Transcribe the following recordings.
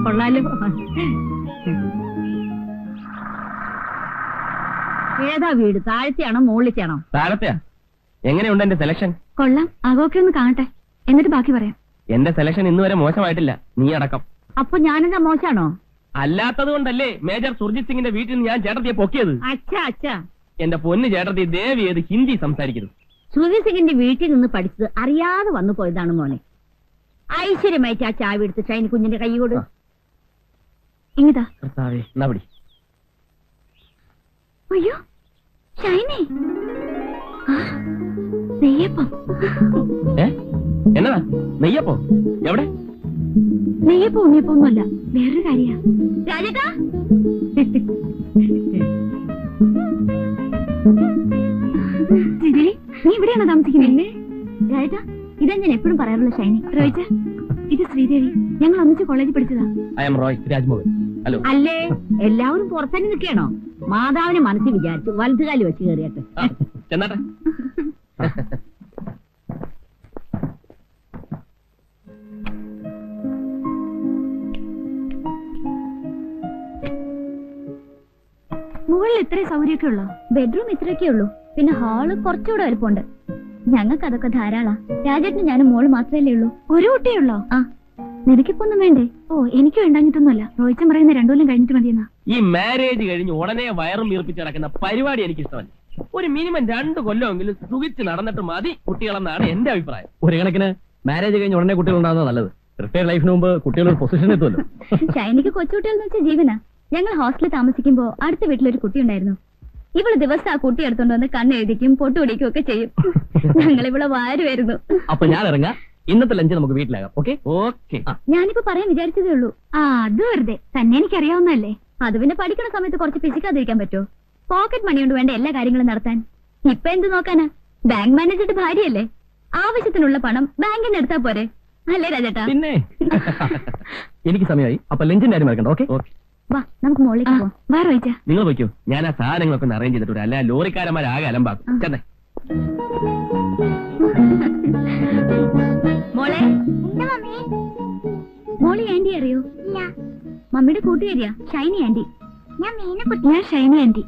കൊള്ളാലോ. ഏതാ വീട്, താഴത്തെയാണോ മുകളിലത്തെയാണോ? താഴത്തെയാ. എങ്ങനെയുണ്ട് എന്റെ സെലക്ഷൻ? കൊള്ളാം, ആകോക്കെ ഒന്ന് കാണട്ടെ, എന്നിട്ട് ബാക്കി പറയാം. എന്റെ സെലക്ഷൻ ഇന്ന് വരെ മോശമായിട്ടില്ല, നീ അടക്കം. അപ്പൊ ഞാനെന്താ മോശാണോ? അല്ലാത്തത് കൊണ്ടല്ലേ മേജർ സുർജിത് സിംഗിന്റെ വീട്ടിൽ നിന്ന് ഞാൻ ചേട്ടത്തിയെ പൊക്കിയത്. അച്ഛാ അച്ഛാ, എന്റെ പൊന്ന് ചേട്ടത്തി, ദേവി ഏത് ഹിന്ദി സംസാരിക്കുന്നു. സുർജിത് സിംഗിന്റെ വീട്ടിൽ നിന്ന് പഠിച്ചത് അറിയാതെ വന്നു പോയതാണ് മോനെ. ഐശ്വര്യമായിട്ട് ആ ചാവി എടുത്ത് ഷൈനി കുഞ്ഞിന്റെ കൈ കൊടു. ഇങ്ങിതാ. എന്നാ പിടി. അയ്യോ ഷൈനി, നെയ്യപ്പം. എന്നതാ നെയ്യപ്പോ? എവിടെ? നെയ്യപ്പം ഉണ്ണിയപ്പം ഒന്നുമല്ല, വേറൊരു കാര്യ. രാജേട്ടാ, നീ ഇവിടെയാണോ താമസിക്കുന്നത്? രാജേട്ടാ, ഇതാ ഞാൻ എപ്പോഴും പറയാറുള്ള ഷൈനി. റോയിച്ച, ഇത് ശ്രീദേവി, ഞങ്ങൾ ഒന്നിച്ച് കോളേജിൽ പഠിച്ചതാ. I M Roy Rajmohan. Hello. അല്ലേ, എല്ലാവരും പുറത്തന്നെ നിൽക്കണോ? മാതാവിനെ മനസ്സിൽ വിചാരിച്ചു വലതുകാലി വെച്ച് കയറിയട്ടെ. ചെന്നാട്ടെ. മുകളിൽ ഇത്രയും സൗകര്യമൊക്കെ ഉള്ളോ? ബെഡ്റൂം ഇത്രയൊക്കെ ഉള്ളൂ, പിന്നെ ഹാള് കുറച്ചുകൂടെ വലുപ്പമുണ്ട്. ഞങ്ങൾക്ക് അതൊക്കെ ധാരാളാ. രാജേട്ടന് ഞാനും മോള് മാത്രമല്ലേ ഉള്ളൂ. ഒരു കുട്ടിയേ ഉള്ളോ? ആ, നിനക്കിപ്പൊന്നും വേണ്ടേ? ഓ, എനിക്ക് വേണ്ടാഞ്ഞിട്ടൊന്നുമല്ല. റോയിച്ചൻ പറയുന്ന 2 കൊല്ലം കഴിഞ്ഞിട്ട് മതിയെന്നാ. ഈ മാരേജ് കഴിഞ്ഞ് ഉടനെ വയറും വീർപ്പിച്ച് നടക്കുന്ന പരിപാടി എനിക്ക് ഇഷ്ടമല്ല. ഒരു മിനിമം 2 കൊല്ലമെങ്കിലും സുഖിച്ച് നടന്നിട്ട് മതി കുട്ടികളെന്നാണ് എന്റെ അഭിപ്രായം. ഒരു കണക്കിന് മാരേജ് കഴിഞ്ഞ് ഉടനെ കുട്ടികൾ ഉണ്ടാകുന്നത് നല്ലത്. റിട്ടയർഡ് ലൈഫിന് മുമ്പ് കുട്ടികളൊരു പൊസിഷൻ എത്തുമല്ലോ. ഷൈനിക്ക് കൊച്ചുകുട്ടികളെന്ന് വെച്ചാൽ ജീവനാ. ഞങ്ങൾ ഹോസ്റ്റലിൽ താമസിക്കുമ്പോ അടുത്ത വീട്ടിലൊരു കുട്ടി ഉണ്ടായിരുന്നു. ഇവള് ദിവസം ആ കുട്ടി എടുത്തോണ്ട് വന്ന് കണ്ണെഴുതിക്കും പൊട്ടുപിടിക്കും ഒക്കെ ചെയ്യും. ഞങ്ങൾ ഇവിടെ വാരുമായിരുന്നു. അപ്പൊ ഞാൻ ഇറങ്ങാം. ഇന്നത്തെ ലഞ്ച് നമുക്ക് വീട്ടിലാകാം. Okay okay. ഞാനിപ്പോ പറയാൻ വിചാരിച്ചതേ ഉള്ളൂ. ആ, അത് വെറുതെ തന്നെ എനിക്കറിയാവുന്നല്ലേ. അത് പിന്നെ പഠിക്കുന്ന സമയത്ത് കുറച്ച് പിശിക്കാതിരിക്കാൻ പറ്റുമോ? പോക്കറ്റ് മണി കൊണ്ട് വേണ്ട എല്ലാ കാര്യങ്ങളും നടത്താൻ. ഇപ്പൊ എന്ത് നോക്കാനാ? ബാങ്ക് മാനേജറുടെ ഭാര്യയല്ലേ, ആവശ്യത്തിനുള്ള പണം ബാങ്കിന് എടുത്താ പോരെ? അല്ലേ രാജേട്ടാ? പിന്നെ എനിക്ക് സമയമായി. അപ്പൊ ലഞ്ചിന്റെ കാര്യം മറക്കണ്ട. Okay okay. വാ, നമുക്ക് മുകളിലേക്ക് പോവാം. വാ റോയിച്ച. നിങ്ങൾ വയ്ക്കൂ, ഞാൻ ആ സാധനങ്ങളൊക്കെ ഒന്ന് അറേഞ്ച് ചെയ്തിട്ടുണ്ട്. അല്ല ലോറിക്കാരന്മാരാകെ അലമ്പാക്കും. ചെന്നേ. മോളെ, മോളി ആന്റി അറിയോ? മമ്മിയുടെ കൂട്ടുകാരിയാ ഷൈനി ആന്റി. ഞാൻ ഷൈനി ആന്റി.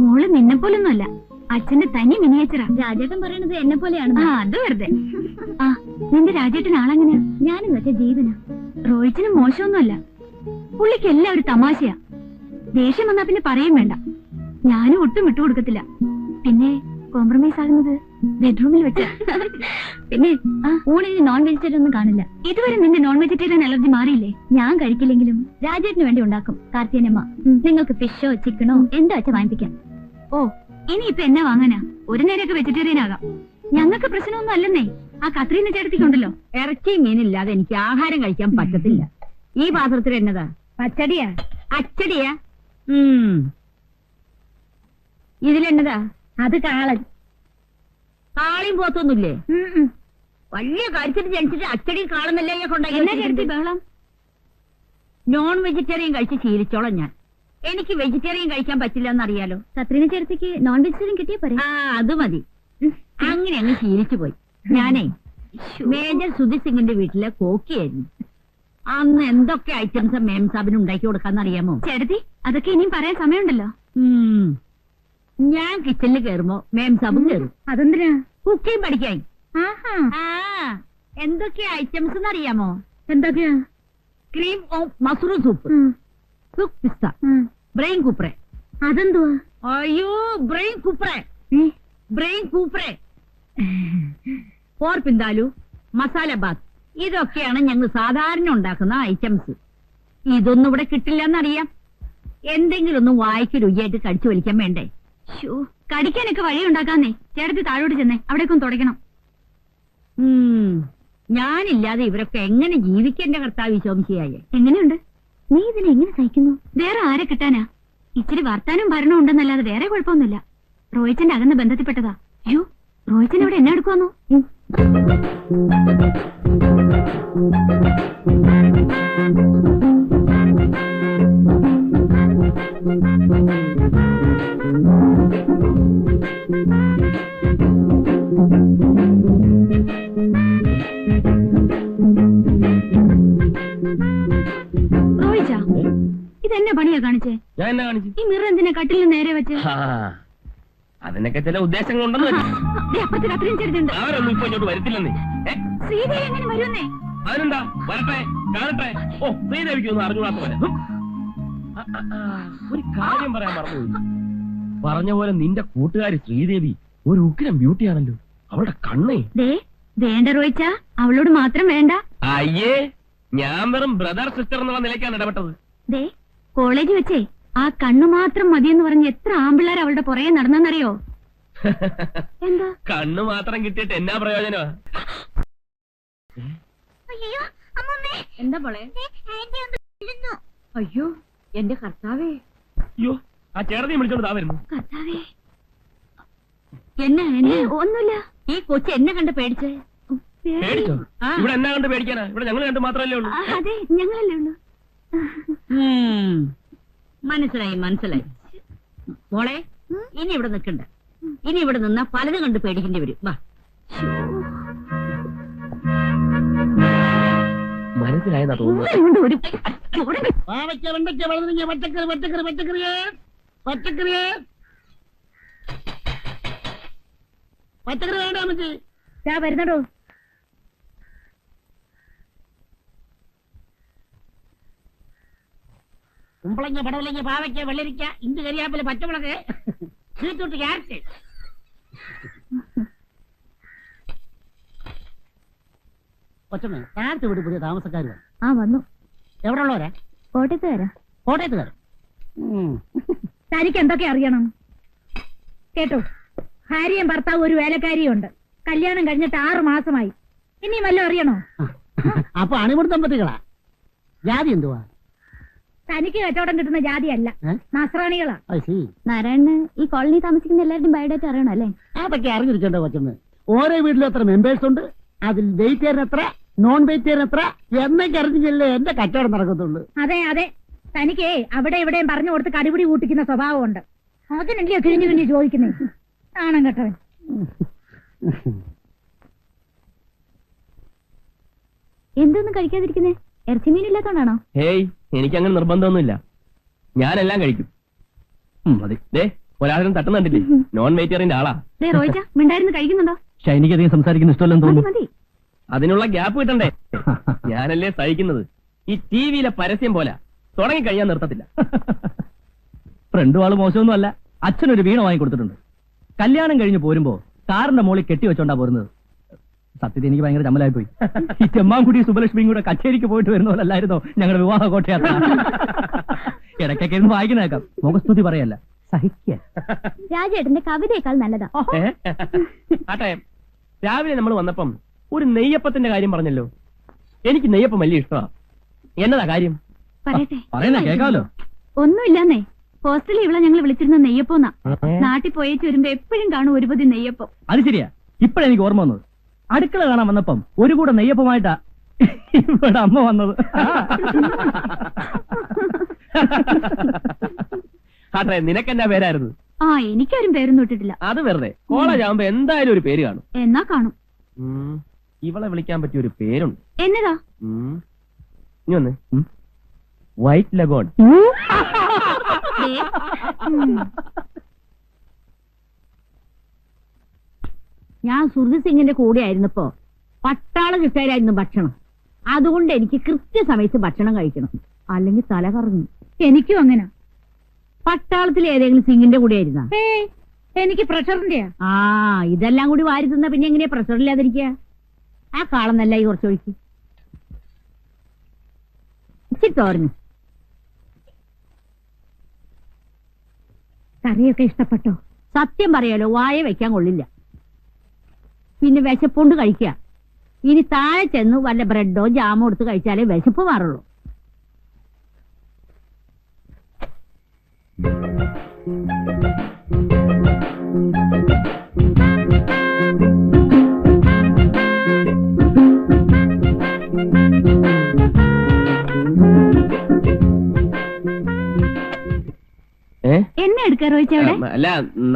മോള് നിന്നെ പോലൊന്നുമല്ല, അച്ഛന്റെ തനി മിനിയേച്ചറാ. രാജേട്ടൻ പറയണത് എന്നെ പോലെയാണ്. ആ, അത് വെറുതെ. ആ, നിന്റെ രാജേട്ടൻ ആളെങ്ങനെയാ? ഞാനും വെച്ച ജീവനാ. റോയിച്ചിന് മോശമൊന്നുമല്ല, പുള്ളിക്ക് എല്ലാം ഒരു തമാശയാ. ദേഷ്യം വന്നാ പിന്നെ പറയും വേണ്ട. ഞാനും ഒട്ടും വിട്ടുകൊടുക്കത്തില്ല. പിന്നെ കോംപ്രമൈസ് ആകുന്നത് ബെഡ്റൂമിൽ വെച്ച. പിന്നെ ഊണിന് നോൺ വെജിറ്റേറിയൻ ഒന്നും കാണില്ല. ഇതുവരെ നിന്റെ നോൺ വെജിറ്റേറിയൻ അലർജി മാറിയില്ലേ? ഞാൻ കഴിക്കില്ലെങ്കിലും രാജേട്ടിന് വേണ്ടി ഉണ്ടാക്കും കാർത്തിയനമ്മ. നിങ്ങൾക്ക് ഫിഷോ ചിക്കനോ എന്താ വെച്ചാ വാങ്ങിപ്പിക്കാം. ഓ, ഇനിയിപ്പൊ എന്നാ വാങ്ങാനാ? ഒരു നേരമൊക്കെ വെജിറ്റേറിയൻ ആകാം. ഞങ്ങൾക്ക് പ്രശ്നമൊന്നും അല്ലെന്നേ. ആ കത്രീന ചേട്ടത്തിക്കുണ്ടല്ലോ. ഇറച്ചിയും മീനില്ലാതെ എനിക്ക് ആഹാരം കഴിക്കാൻ പറ്റത്തില്ല. ഈ പാത്രത്തിൽ എന്നതാ? പച്ചടിയാ? അച്ചടിയാ? ഇതിലെന്നതാ? അത് കാളൻ. കാളിയും പോത്തൊന്നുമില്ലേ? വലിയ കാര്യത്തിൽ ജനിച്ചിട്ട് അച്ചടി കാളുന്നല്ലേ എന്നാ കൊണ്ടായി ചേട്ടത്തി ബഹളം? നോൺ വെജിറ്റേറിയൻ കഴിച്ച് ശീലിച്ചോളാം ഞാൻ. എനിക്ക് വെജിറ്റേറിയൻ കഴിക്കാൻ പറ്റില്ല എന്നറിയാലോ. കത്രീന ചേട്ടത്തിക്ക് നോൺ വെജിറ്റേറിയൻ കിട്ടിയാ പോരെ? ആ, അത് മതി. അങ്ങനെ അങ്ങ് ശീലിച്ചു പോയി. ഞാനേ മേജർ സുധീർ സിംഗിന്റെ വീട്ടിലെ കോക്കിയായിരുന്നു. അന്ന് എന്തൊക്കെ ഐറ്റംസ് മേം സാബിന് ഉണ്ടാക്കി കൊടുക്കാന്നറിയാമോ? ചേട്ടത്തി, അതൊക്കെ ഇനിയും പറയാൻ സമയമുണ്ടല്ലോ. ഞാൻ കിച്ചണിൽ കയറുമ്പോ മേം സാബും കയറും. അതെന്തിനാ? കുക്കിംഗ് പഠിക്കാൻ. ആഹാ, എന്തൊക്കെ ഐറ്റംസ് എന്നറിയാമോ? എന്തൊക്കെയാ? ക്രീം ഓഫ് മഷ്റൂം സൂപ്പ്, കുക്ക് പിസ്ത, ബ്രെയിൻ കുപ്രെ. അതെന്തുവാ? അയ്യോ, ബ്രെയിൻ കുപ്രെ, ബ്രെയിൻ കൂപ്രെ, പോർ പിന്താലു, മസാല ബാത്ത്. ഇതൊക്കെയാണ് ഞങ്ങൾ സാധാരണ ഉണ്ടാക്കുന്ന ഐറ്റംസ്. ഇതൊന്നും ഇവിടെ കിട്ടില്ലെന്നറിയാം. എന്തെങ്കിലും ഒന്നും വായിക്ക് രുചിയായിട്ട് കടിച്ചു വലിക്കാൻ വേണ്ടേ? കടിക്കാനൊക്കെ വഴി ഉണ്ടാക്കാന്നേ. ചേട്ടത്തി താഴോട്ട് ചെന്നേ, അവിടേക്കൊന്ന് തുടയ്ക്കണം. ഞാനില്ലാതെ ഇവരൊക്കെ എങ്ങനെ ജീവിക്കേണ്ട കർത്താവ് ശോമിശിയായേ? എങ്ങനെയുണ്ട്? നീ ഇതിനെ എങ്ങനെ സഹിക്കുന്നു? വേറെ ആരെ കിട്ടാനാ? ഇച്ചിരി വർത്താനും ഭരണവും ഉണ്ടെന്നല്ലാതെ വേറെ കുഴപ്പമൊന്നുമില്ല. റോയിച്ചന്റെ അകന്ന ബന്ധത്തിൽപ്പെട്ടതാ. അയ്യോ, റോയിച്ചൻ ഇവിടെ എന്നെ എടുക്കുവാന്നോ? എന്തൊക്കെയാ കാണിച്ചേ? ഞാൻ എന്നാ കാണിച്ചു? ഈ മിറർ എന്തിനാ കട്ടിലിന് നേരെ വെച്ച്? അതിനൊക്കെ ചില ഉദ്ദേശങ്ങളുണ്ടെന്ന് വെച്ചു. അപ്പുറത്ത് കത്രീൻ ചെറുതുണ്ട്. അവരൊന്നും ഇപ്പൊ ഇങ്ങോട്ട് വരുത്തില്ലെന്നേ. ശ്രീദേവി എങ്ങനെ വരുന്നേ? അതിനെന്താ, വരട്ടെ, കാണട്ടെ. ഓ, ശ്രീദേവിക്കൊന്നും അറിഞ്ഞൂടാത്ത പോലെ. ഒരു കാര്യം പറയാൻ മറന്നുപോയി. പറഞ്ഞ പോലെ നിന്റെ കൂട്ടുകാരി ശ്രീദേവി ഒരു ഉഗ്രം ബ്യൂട്ടിയാണല്ലോ. അവളുടെ കണ്ണേ. വേണ്ട റോയിച്ച, അവളോട് മാത്രം വേണ്ട. അയ്യേ, ഞാൻ വെറും ബ്രദർ സിസ്റ്റർ എന്നുള്ള നിലയ്ക്കാണ് ഇടപെട്ടത്. കോളേജ് വെച്ചേ ആ കണ്ണു മാത്രം മതിയെന്ന് പറഞ്ഞ് എത്ര ആമ്പിള്ളേർ അവളുടെ പുറകെ നടന്നെന്നറിയോ? എന്താ കണ്ണു മാത്രം കിട്ടിയിട്ട് എന്നാ പ്രയോജനമാ? എന്താ പോളെ? അയ്യോ എന്റെ കർത്താവേ. അയ്യോ, ആ ചേട്ടനെ വിളിച്ചോണ്ട് താ വരുന്നു. കർത്താവേ, എന്നെ ഒന്നുമില്ല. ഈ കൊച്ചു എന്നെ കണ്ട് പേടിച്ചേ. പേടിച്ചോ? ഇവിടെ എന്നാ കണ്ട് പേടിക്കാനാ? ഇവിടെ ഞങ്ങൾ കണ്ട് മാത്രമല്ലേ ഉള്ളൂ. അതെ, ഞങ്ങളല്ലേ ഉള്ളൂ. മനസ്സിലായി. മോളെ, ഇനി ഇവിടെ നിൽക്കണ്ട. ഇനി ഇവിടെ നിന്നാ പലതും കണ്ട് പേടിക്കേണ്ടി വരും. വാ. മനസ്സിലായെന്നാ തോന്നുന്നു. പച്ചക്കറി വേണ്ട അമ്മച്ചി. വരുന്നടോ. കുമ്പളങ്ങ, പടവലങ്ങ, പാവയ്ക്ക, വെള്ളരിക്ക, ഇഞ്ചി, കരിയാപ്പില, പച്ചമുളക്, ബീറ്റ്റൂട്ട്, ക്യാരറ്റ്. കൊച്ചമ്മ, താഴത്തെ വീട് പുതിയ താമസക്കാർ വന്നു. എവിടെ ഉള്ളവരാ? കോട്ടയത്തുകാരൻ. തനിക്ക് എന്തൊക്കെ അറിയണം? കേട്ടോ, ഭാര്യയും ഭർത്താവും ഒരു വേലക്കാരിയും ഉണ്ട്. കല്യാണം കഴിഞ്ഞിട്ട് 6 മാസമായി. ഇനിയും വല്ലതും അറിയണോ? അപ്പൊ അണിമുടി ദമ്പതികളാ? ജാതി എന്തുവാ? തനിക്ക് കച്ചവടം കിട്ടുന്ന ജാതിയല്ല, നസ്രാണികളാ. നാരായണന് ഈ കോളനി താമസിക്കുന്ന എല്ലാവരുടെയും ബയോഡേറ്റ അറിയണം അല്ലേ? അതൊക്കെ അറിഞ്ഞിരിക്കണ്ടോ കൊച്ചമ്മ? ഓരോ വീട്ടിലും എത്ര മെമ്പേഴ്സ് ഉണ്ട്, അതിൽ വെജിറ്റേറിയൻ എത്ര, നോൺ വെജിറ്റേറിയൻ എത്ര എന്നൊക്കെ അറിഞ്ഞില്ലേ എന്റെ കച്ചവടം നടക്കത്തുള്ളൂ. അതെ, തനിക്ക് അവിടെ ഇവിടെയും പറഞ്ഞു കൊടുത്ത് കടിപിടി കൂട്ടിക്കുന്ന സ്വഭാവമുണ്ട്. അതിനല്ലേ കിഴിഞ്ഞു ചോദിക്കുന്നേ? ആണം കേട്ടവൻ. എന്തൊന്നും കഴിക്കാതിരിക്കുന്നേ? ഇറച്ചി മീനില്ലാത്തോണ്ടാണോ? ഹേയ്, എനിക്കങ്ങനെ നിർബന്ധമൊന്നുമില്ല. ഞാനെല്ലാം കഴിക്കും. മതി. ഒരാളും തട്ടുന്നുണ്ടില്ലേ? നോൺ വെജിറ്റേറിയന്റെ ആളാ. റോയിച്ച മിണ്ടായിരുന്നു കഴിക്കുന്നുണ്ടോ? ഷൈനിക്ക് അധികം സംസാരിക്കുന്ന ഇഷ്ടമല്ലെന്ന് തോന്നുന്നു. മതി. അതിനുള്ള ഗ്യാപ്പ് കിട്ടണ്ടേ? ഞാനല്ലേ സഹിക്കുന്നത്. ഈ ടിവിയിലെ പരസ്യം പോലെ തുടങ്ങി കഴിയാൻ നിർത്തത്തില്ല. ഫ്രണ്ടും ആള് മോശമൊന്നും അല്ല. അച്ഛനൊരു വീണ വാങ്ങി കൊടുത്തിട്ടുണ്ട്. കല്യാണം കഴിഞ്ഞ് പോരുമ്പോ കാറിന്റെ മോളിൽ കെട്ടി വെച്ചോണ്ടാ പോരുന്നത്. സത്യത്തിൽ എനിക്ക് ഭയങ്കര ചമ്മലായി പോയി. ഈ ചെമ്മാൻകുടി സുബലക്ഷ്മിയും കൂടെ കച്ചേരിക്ക് പോയിട്ട് വരുന്ന പോലല്ലായിരുന്നോ ഞങ്ങളുടെ വിവാഹ കോട്ടയാത്ര? ഇടയ്ക്കൊക്കെ ഇരുന്ന് വായിക്കുന്നേക്കാം. മുഖസ്തുതി പറയല്ല, സഹിക്ക. രാജേട്ടന്റെ കവിതയേക്കാൾ നല്ലതാ. ആട്ടെ, രാവിലെ നമ്മൾ വന്നപ്പം ഒരു നെയ്യപ്പത്തിന്റെ കാര്യം പറഞ്ഞല്ലോ. എനിക്ക് നെയ്യപ്പം വലിയ ഇഷ്ടമാണ്. എന്നതാ കാര്യം? പറയട്ടെ. പറയുന്ന കേൾക്കാമല്ലോ. ഒന്നുമില്ലെന്നേ, ഹോസ്റ്റലിൽ ഇവിടെ ഞങ്ങൾ വിളിച്ചിരുന്ന നെയ്യപ്പോന്നാ. നാട്ടിൽ പോയേച്ച് വരുമ്പോ എപ്പോഴും കാണും ഒരു പൊതി നെയ്യപ്പം. അത് ശരിയാ. ഇപ്പഴെനിക്ക് ഓർമ്മ വന്നത്, അടുക്കള കാണാൻ വന്നപ്പം ഒരു കൂടെ നെയ്യപ്പമായിട്ടാ ഇവിടെ അമ്മ വന്നത്. ആട്ടെ, നിനക്കെന്നാ പേരായിരുന്നു? എനിക്കാരും പേരൊന്നും ഇട്ടിട്ടില്ല. അത് വെറുതെ. കോളേജ് ആവുമ്പോ എന്തായാലും ഒരു പേര് കാണും. എന്നാ കാണും. ഇവളെ വിളിക്കാൻ പറ്റിയ ഒരു പേരുണ്ട്. എന്നതാ? ഇനി വന്ന്. White leghorn. ഞാൻ സുഹൃത് സിംഗിന്റെ കൂടെ ആയിരുന്നപ്പോ പട്ടാള കിട്ടായിരുന്നു ഭക്ഷണം. അതുകൊണ്ട് എനിക്ക് കൃത്യസമയത്ത് ഭക്ഷണം കഴിക്കണം, അല്ലെങ്കിൽ തല കറങ്ങും. എനിക്കും അങ്ങനെ. പട്ടാളത്തിൽ ഏതെങ്കിലും സിംഗിന്റെ കൂടെ ആയിരുന്ന? എനിക്ക് പ്രഷറിന്റെ. ഇതെല്ലാം കൂടി വാരി തിന്ന പിന്നെ എങ്ങനെയാ പ്രഷറില്ലാതിരിക്കുക? ആ കാളന്നല്ല ഈ കുറച്ചൊഴിക്ക്. ഇച്ചിരി തോരഞ്ഞു. കറിയൊക്കെ ഇഷ്ടപ്പെട്ടോ? സത്യം പറയാലോ, വായ വെക്കാൻ കൊള്ളില്ല. പിന്നെ വിശപ്പുണ്ട് കഴിക്കുക. ഇനി താഴെ ചെന്ന് വല്ല ബ്രെഡോ ജാമോ എടുത്ത് കഴിച്ചാലേ വിശപ്പ് മാറുള്ളൂ. എന്നെ എടുക്കാ റോയിച്ചവിടെ? അല്ല,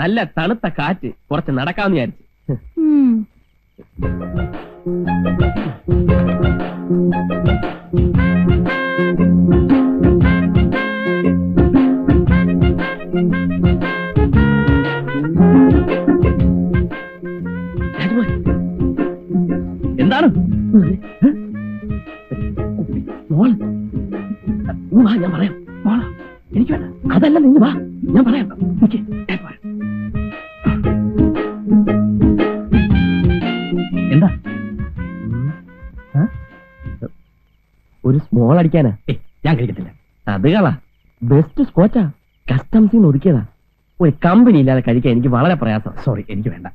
നല്ല തണുത്ത കാറ്റ്, കുറച്ച് നടക്കാന്ന് വിചാരിച്ചു. എന്താണ് മോള് ഇങ്ങ് വാ, ഞാൻ പറയാം. മോളാ, എനിക്ക് വേണ്ട. അതല്ല, നിങ്ങൾ വാ, ഞാൻ പറയാം. നിക്ക്, ഞാൻ പറയാം. എന്താ ഒരു സ്മോൾ അടിക്കാനാ. ഞാൻ കഴിക്കത്തില്ല. അത് കളാ, ബെസ്റ്റ് സ്കോച്ചാ, കസ്റ്റംസിന്ന് ഒതുക്കിയതാ. ഒരു കമ്പനി ഇല്ലാതെ കഴിക്കാൻ എനിക്ക് വളരെ പ്രയാസം. സോറി, എനിക്ക് വേണ്ട.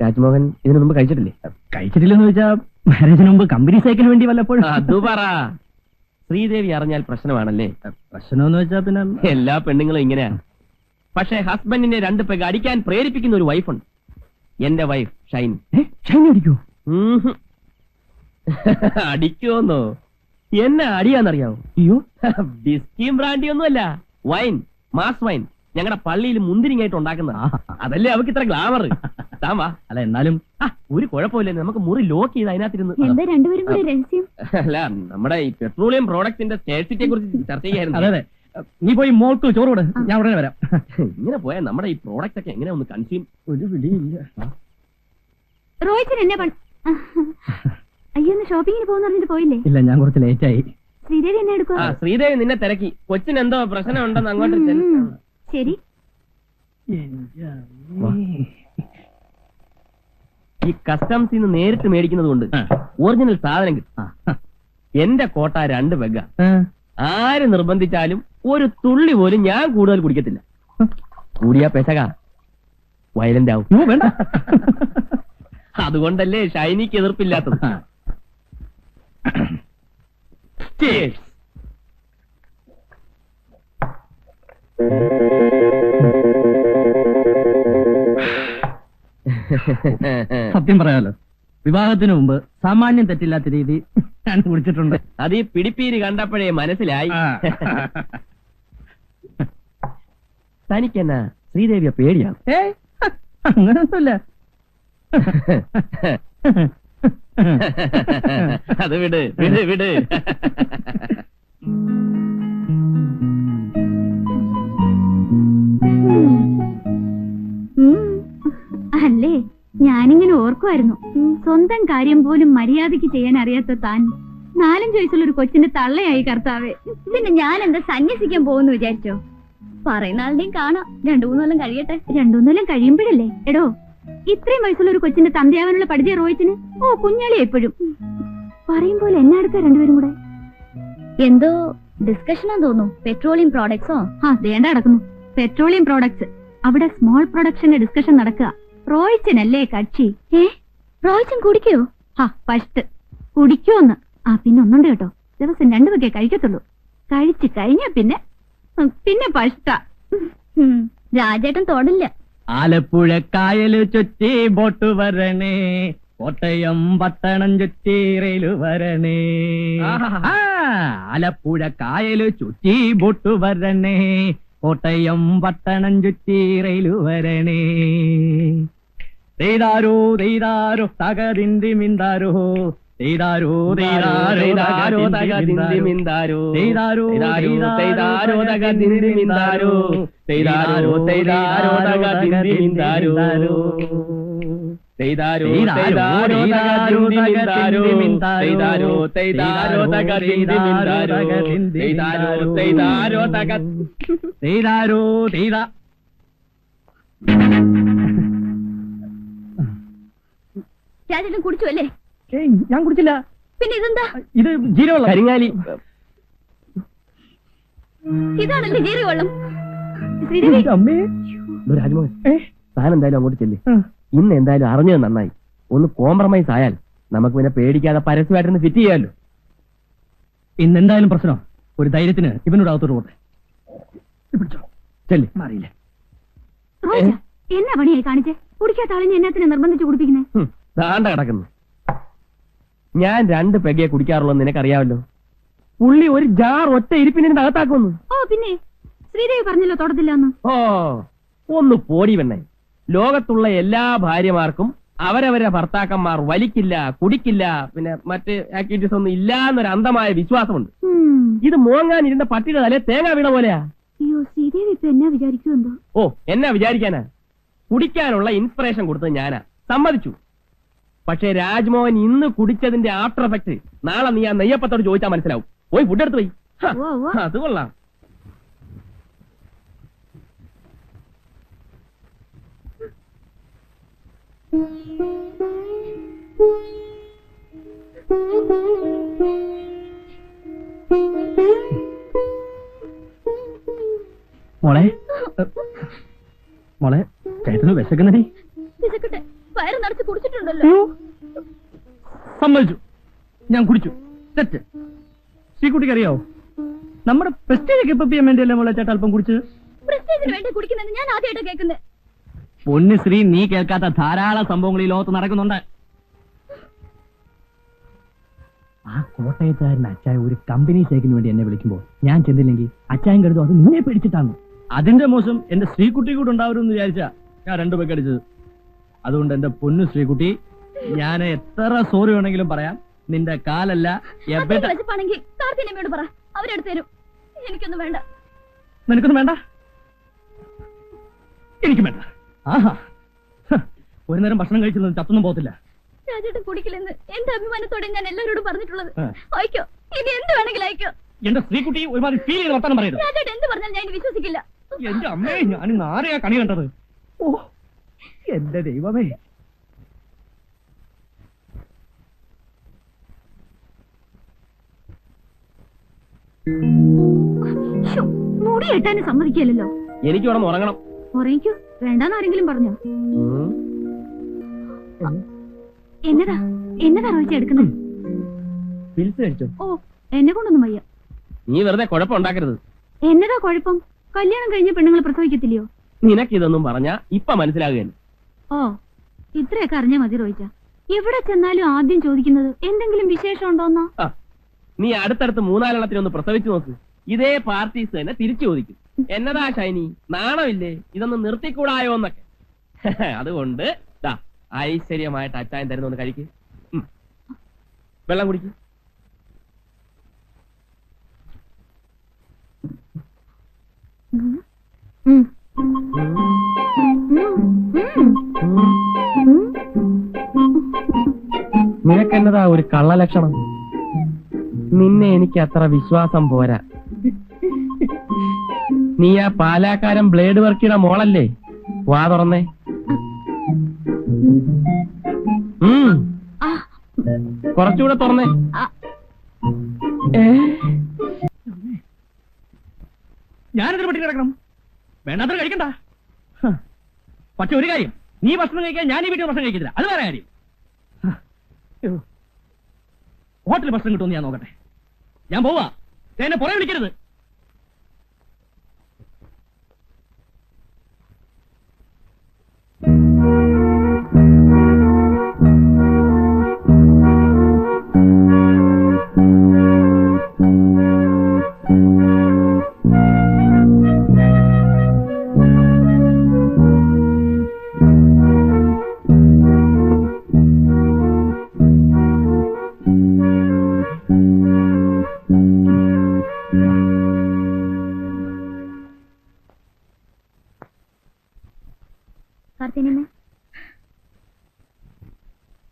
രാജ്മോഹൻ ഇതിനു മുമ്പ് കഴിച്ചിട്ടില്ലേ? കഴിച്ചിട്ടില്ലെന്ന് വെച്ചാ മാരേജിന് മുമ്പ് കമ്പനി സൈക്കിന് വേണ്ടി വല്ലപ്പോഴും. അത് പറ. ശ്രീദേവി അറിഞ്ഞാൽ പ്രശ്നമാണല്ലേ? പ്രശ്നമെന്ന് വെച്ചാ പിന്നെ എല്ലാ പെണ്ണുങ്ങളും ഇങ്ങനെയാണ്. പക്ഷേ ഹസ്ബൻഡിനെ 2 പെഗ് അടിക്കാൻ പ്രേരിപ്പിക്കുന്ന ഒരു വൈഫുണ്ട്. എന്റെ വൈഫ് ഷൈൻ. ഷൈനി അടിക്കൂ? അടിക്കുമെന്നോ? എന്നെ അടിയാന്നറിയാവോ? അയ്യോ, ബിസ്കിയും ബ്രാൻഡിയൊന്നുമല്ല, വൈൻ, മാസ് വൈൻ. ഞങ്ങളുടെ പള്ളിയിൽ മുന്തിരിങ്ങായിട്ട് ഉണ്ടാക്കുന്ന. അതല്ലേ അവർക്ക് ഇത്ര ഗ്ലാമർ. താമാ. അല്ല എന്നാലും ഒരു കുഴപ്പമില്ല, നമുക്ക് മുറി ലോക്ക് ചെയ്ത് അതിനകത്തിരുന്ന്. എന്താ രണ്ടുപേരും കൂടി രഹസ്യം? അല്ല, നമ്മുടെ ഈ പെട്രോളിയം പ്രോഡക്റ്റിന്റെ സ്കേർസിറ്റിയെ കുറിച്ച് ചർച്ച ചെയ്യായിരുന്നു. അതെ അതെ, നീ പോയി മോൾക്ക് ചോറ് കൊടു, ഞാൻ ഉടനെ വരാം. ഇങ്ങനെ പോയാൽ നമ്മുടെ ഈ പ്രോഡക്റ്റ് ഒക്കെ എങ്ങനെ ഒന്ന് കൺസ്യൂം? ഒരു പിടിയില്ല. റോയിച്ചൻ എന്നെ അയ്യോ, ഒന്ന് ഷോപ്പിങ്ങിന് പോകുന്ന പറഞ്ഞിട്ട് പോയില്ലേ? ഇല്ല, ഞാൻ കുറച്ച് ലേറ്റ് ആയി. ശ്രീദേവി എന്നെ എടുക്കുക? ശ്രീദേവി നിന്നെ തിരക്കി. കൊച്ചിന് എന്തോ പ്രശ്നം ഉണ്ടെന്ന് അങ്ങോട്ട് ചെല്ല്. ശരി. ഈ കസ്റ്റംസിൽ നിന്ന് നേരിട്ട് മേടിക്കുന്നത് കൊണ്ട് ഒറിജിനൽ സാധനം കിട്ടും. എന്റെ കോട്ട 2 പെഗ്ഗ. ആര് നിർബന്ധിച്ചാലും ഒരു തുള്ളി പോലും ഞാൻ കൂടുതൽ കുടിക്കത്തില്ല. കൂടിയാ പെശക വയലന്റ് ആവും. വേണ്ട. അതുകൊണ്ടല്ലേ ഷൈനിക്ക് എതിർപ്പില്ലാത്തത്. Cheers. സത്യം പറയാലോ, വിവാഹത്തിന് മുമ്പ് സാമാന്യം തെറ്റില്ലാത്ത രീതി ഞാൻ കുടിച്ചിട്ടുണ്ട്. അത് ഈ പിടിപ്പീര് കണ്ടപ്പോഴേ മനസ്സിലായി. തനിക്കെന്നാ ശ്രീദേവിയെ പേടിയാണ്? അങ്ങനൊന്നുമില്ല. അത് വിട് വിട് വിട്. അല്ലേ, ഞാനിങ്ങനെ ഓർക്കുമായിരുന്നു, സ്വന്തം കാര്യം പോലും മര്യാദയ്ക്ക് ചെയ്യാൻ അറിയാത്ത താൻ 4-5 വയസ്സുള്ള ഒരു കൊച്ചിന്റെ തള്ളയായി കർത്താവേ. പിന്നെ ഞാൻ എന്താ സന്യസിക്കാൻ പോകുന്നു വിചാരിച്ചോ? പറയുന്ന ആളുടെയും കാണാം. 2-3 കൊല്ലം കഴിയട്ടെ. 2-3 കൊല്ലം കഴിയുമ്പോഴല്ലേ? എടോ, ഇത്രയും വയസ്സുള്ള ഒരു കൊച്ചിന്റെ തന്തയാവാനുള്ള പഠിച്ച റോയിച്ചിന് കുഞ്ഞാളി എപ്പോഴും പറയും പോലെ എന്നെ അടുത്ത രണ്ടുപേരും കൂടെ എന്തോ ഡിസ്കഷനാന്ന് തോന്നുന്നു. പെട്രോളിയം പ്രോഡക്ട്സോ? ദേണ്ട നടക്കുന്നു. Petroleum products. അവിടെ സ്മോൾ പ്രൊഡക്ഷന്റെ ഡിസ്കഷൻ നടക്കുക. റോയിച്ചനല്ലേ കക്ഷി. റോയിച്ചൻ കുടിക്കോ? ഫസ്റ്റ് കുടിക്കോന്ന്. പിന്നെ ഒന്നുണ്ട് കേട്ടോ, ദിവസം 2 വകയെ കഴിക്കത്തുള്ളൂ. കഴിച്ചു കഴിഞ്ഞ പിന്നെ ഫസ്റ്റ. രാജേട്ടൻ തൊടില്ല. ആലപ്പുഴ കായല് ചുറ്റി ബോട്ട് വരണേ, കോട്ടയം പട്ടണം ചുറ്റി റെയില് വരണേ. ആലപ്പുഴ കായല് ചുറ്റി ബോട്ട് വരണേ, കോട്ടയം പട്ടണം ചുറ്റി റെയില് വരണേ. തെയ്താരോ തെയ്താരോ തകതിന്തി മിന്താരോ, തെയ്താരോ തെയ്താരോ തകതിന്തി മിന്താരോ, തെയ്താരോ തെയ്താരോ തകതിന്തി മിന്താരോ, തെയ്താരോ തെയ്താരോ തകതിന്തി മിന്താരോ, തെയ്താരോ തെയ്താരോ തകതിന്തി മിന്താരോ, തെയ്താരോ തെയ്താരോ തകതിന്തി മിന്താരോ, തെയ്താരോ തെയ്താരോ തക തെയ്താരോ തെയ്താ. രാജേട്ടൻ കുടിച്ചു അല്ലേ? ഞാൻ കുടിച്ചില്ല. പിന്നെ ഇതെന്താ? ഇത് ജീരവെള്ളം. കരിങ്ങാലി. ഇതാണല്ലേ ജീരകവെള്ളം? അമ്മേ, രാജ്മോഹൻ, താൻ എന്തായാലും അങ്ങോട്ട് ചെല്ല്. ഇന്ന് എന്തായാലും അറിഞ്ഞത് നന്നായി. ഒന്ന് കോംപ്രമൈസ് ആയാൽ നമുക്ക് പിന്നെ പേടിക്കാതെ പരസ്യമായിട്ടൊന്ന് ഫിറ്റ് ചെയ്യാമല്ലോ. ഇന്നെന്തായാലും പ്രശ്നം. ഒരു ധൈര്യത്തിന് ഇവനോട് അകത്തോട്ട് പോട്ടെ. ചെല്ല്. മാറിയില്ല. എന്നാ പണിയായി കാണിച്ചേ? കുടിക്കാത്ത ആളിനെ എന്നാത്തിന് നിർബന്ധിച്ച് കുടിപ്പിക്കുന്നേ? താണ്ട കിടക്കുന്നു. ഞാൻ 2 പെഗയെ കുടിക്കാറുള്ളൂ, നിനക്കറിയാമല്ലോ. പുള്ളി ഒരു ജാർ ഒറ്റ ഇരിപ്പിനെ അകത്താക്കുന്നു. പിന്നെ ശ്രീദേവി പറഞ്ഞല്ലോ തൊടത്തില്ലെന്ന്. ഒന്ന് പോടി പെണ്ണേ. ലോകത്തുള്ള എല്ലാ ഭാര്യമാർക്കും അവരവരുടെ ഭർത്താക്കന്മാർ വലിക്കില്ല, കുടിക്കില്ല, പിന്നെ മറ്റ് ആക്ടിവിറ്റീസ് ഒന്നും ഇല്ല എന്നൊരു അന്ധമായ വിശ്വാസമുണ്ട്. ഇത് മോങ്ങാൻ ഇരുന്ന പട്ടിയുടെ തലേ തേങ്ങ വീണ പോലെയാ. അയ്യോ, ശ്രീദേവി ഇപ്പൊ എന്നാ വിചാരിക്കുമെന്തോ? എന്നാ വിചാരിക്കാനാ? കുടിക്കാനുള്ള ഇൻസ്പിറേഷൻ കൊടുത്തത് ഞാനാ. സമ്മതിച്ചു. പക്ഷേ രാജ്മോഹൻ ഇന്ന് കുടിച്ചതിന്റെ ആഫ്റ്റർ എഫക്ട് നാളെ നീ ആ നെയ്യപ്പത്തോട് ചോദിച്ചാൽ മനസ്സിലാവും. പോയി ഫുഡ് എടുത്ത് പോയി. അത് കൊള്ളാം. മോളെ മോളെ ചേട്ടന് വിശക്കുന്നടി. വിശക്കട്ടെ, വയറ് നിറച്ച് കുടിച്ചിട്ടുണ്ടല്ലോ. സമ്മതിച്ചു, ഞാൻ കുടിച്ചു. തെറ്റ്. ശ്രീകുട്ടിക്ക് അറിയാവോ, നമ്മുടെ പ്രസ്റ്റേജ് കീപ്പ് ചെയ്യാൻ വേണ്ടിയല്ലേ മോളെ ചേട്ടൻ അല്പം കുടിച്ചത്? പ്രസ്റ്റേജിന് വേണ്ടി കുടിക്കുന്നത് ഞാൻ ആദ്യമായിട്ട് കേൾക്കുന്നത്. പൊന്നു ശ്രീ, നീ കേൾക്കാത്ത ധാരാളം സംഭവങ്ങൾ ഈ ലോകത്ത് നടക്കുന്നുണ്ട്. ആ കോട്ടയത്തുകാരൻ അച്ചായ ഒരു കമ്പനി ഷേക്കിന് വേണ്ടി എന്നെ വിളിക്കുമ്പോൾ ഞാൻ ചെന്നില്ലെങ്കിൽ അച്ചായൻ കരുതും അത് നിന്നെ പേടിച്ചിട്ടാണ്. അതിന്റെ മോശം എന്റെ ശ്രീകുട്ടി കൂടെ ഉണ്ടാവരുമെന്ന് വിചാരിച്ചാ ഞാൻ 2 പേക്ക് അടിച്ചത്. അതുകൊണ്ട് എന്റെ പൊന്നു ശ്രീകുട്ടി, ഞാൻ എത്ര സോറി വേണമെങ്കിലും പറയാം. നിന്റെ കാലല്ല വിശപ്പാണെങ്കിൽ കാർത്തിനമ്മയോട് പറ, അവരെടുത്ത് തരും. എനിക്കൊന്നും വേണ്ട. നിനക്കൊന്നും വേണ്ട? എനിക്കും വേണ്ട. ആഹാ, ഒരു നേരം ഭക്ഷണം കഴിച്ചത് ചത്തൊന്നും പോകത്തില്ല. രാജേട്ടൻ കുടിക്കില്ലെന്ന് എന്റെ അഭിമാനത്തോടെ ഞാൻ എല്ലാവരോടും പറഞ്ഞിട്ടുള്ളത്. അയക്കോ, ഇനി എന്ത് വേണമെങ്കിലും അയക്കോ. എന്റെ ശ്രീകുട്ടി ഒരുമാതിരി ഫീൽ ചെയ്ത് വർത്താനം പറയുന്നത്. രാജേട്ടൻ എന്ത് പറഞ്ഞാൽ ഞാൻ വിശ്വസിക്കില്ല. എന്റെ അമ്മേ, ഞാൻ ഇന്ന് ആരെയാ കണി കണ്ടത്? ഓ എന്റെ ദൈവമേ. മുടി കെട്ടാനും സമ്മതിക്കില്ലല്ലോ. എനിക്ക് ഉടനെ ഉറങ്ങണം. ഉറങ്ങിക്കൂ, വേണ്ടാന്ന് ആരെങ്കിലും പറഞ്ഞോ? എന്നതാ എന്നതാ റോയിച്ച എടുക്കുന്നത്? പിൽസ് കഴിച്ചോ? ഓ, എന്നെ കൊണ്ടൊന്നും വയ്യ. നീ വെറുതെ കുഴപ്പമുണ്ടാക്കരുത്. എന്നതാ കുഴപ്പം? കല്യാണം കഴിഞ്ഞ പെണ്ണുങ്ങൾ പ്രസവിക്കത്തില്ലയോ? നിനക്കിതൊന്നും പറഞ്ഞാ ഇപ്പൊ മനസ്സിലാകുകയല്ല. ഓ, ഇത്രയൊക്കെ അറിഞ്ഞാ മതി റോയിച്ച. എവിടെ ചെന്നാലും ആദ്യം ചോദിക്കുന്നത് എന്തെങ്കിലും വിശേഷം ഉണ്ടോന്നോ? നീ അടുത്തടുത്ത് 3-4 പ്രസവിച്ചു നോക്ക്. ഇതേ പാർട്ടീസ് തന്നെ തിരിച്ചു ചോദിക്കും. എന്നതാ ഷൈനി, നാണമില്ലേ, ഇതൊന്നും നിർത്തിക്കൂടായോ എന്നൊക്കെ. അതുകൊണ്ട് ഐശ്വര്യമായിട്ട് അച്ചായൻ തരുന്നൊന്ന് കഴിക്ക്. വെള്ളം കുടിക്ക്. നിനക്കെന്നതാ ഒരു കള്ളലക്ഷണം? നിന്നെ എനിക്ക് അത്ര വിശ്വാസം പോരാ. നീ ആ പാലാക്കാരൻ ബ്ലേഡ് വർക്കിയുടെ മോളല്ലേ? വാ തുറന്നേ. കുറച്ചുകൂടെ തുറന്നേ. ഞാനെന്തൊരു പട്ടി കിടക്കണം? വേണ്ടാത്ര കഴിക്കണ്ട. പക്ഷെ ഒരു കാര്യം, നീ ഭക്ഷണം കഴിക്കാൻ ഞാൻ ഈ വീട്ടിൽ ഭക്ഷണം കഴിക്കത്തില്ല. അത് വേറെ കാര്യം. ഹോട്ടലിൽ ഭക്ഷണം കിട്ടുമെന്ന് ഞാൻ നോക്കട്ടെ. ഞാൻ പോവാ. എന്നെ പുറകെ വിളിക്കരുത്.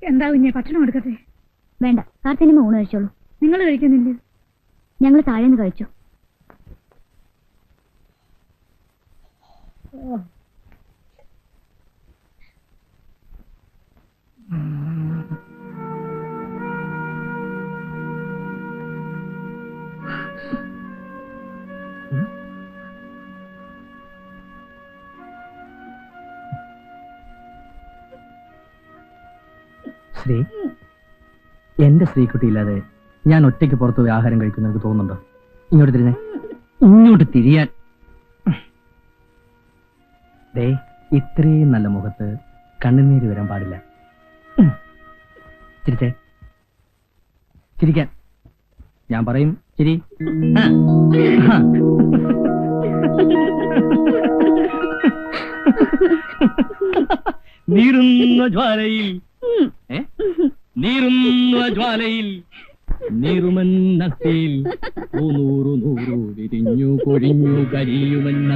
എന്താ കുഞ്ഞെ, ഭക്ഷണം എടുക്കട്ടെ? വേണ്ട, കാർത്തിനമ്മ ഊണ് കഴിച്ചോളൂ. നിങ്ങൾ കഴിക്കുന്നില്ല? ഞങ്ങൾ താഴേന്ന് കഴിച്ചു. ശ്രീ, എന്റെ ശ്രീകുട്ടി ഇല്ലാതെ ഞാൻ ഒറ്റയ്ക്ക് പുറത്തു പോയി ആഹാരം കഴിക്കുന്ന എനിക്ക് തോന്നുന്നുണ്ടോ? ഇങ്ങോട്ട് തിരിഞ്ഞേ. ഇങ്ങോട്ട് തിരിയാൻ. ദേ, ഇത്രയും നല്ല മുഖത്ത് കണ്ണുനീര് വരാൻ പാടില്ല. ചിരിച്ചേ. ചിരിക്കാൻ. ഞാൻ പറയും ചിരി. നീറുന്ന ജ്വാലയിൽ നീറുന്ന ജ്വാലയിൽ നീറുമെന്ന വിരിഞ്ഞു കൊഴിഞ്ഞു കരിയുമെന്ന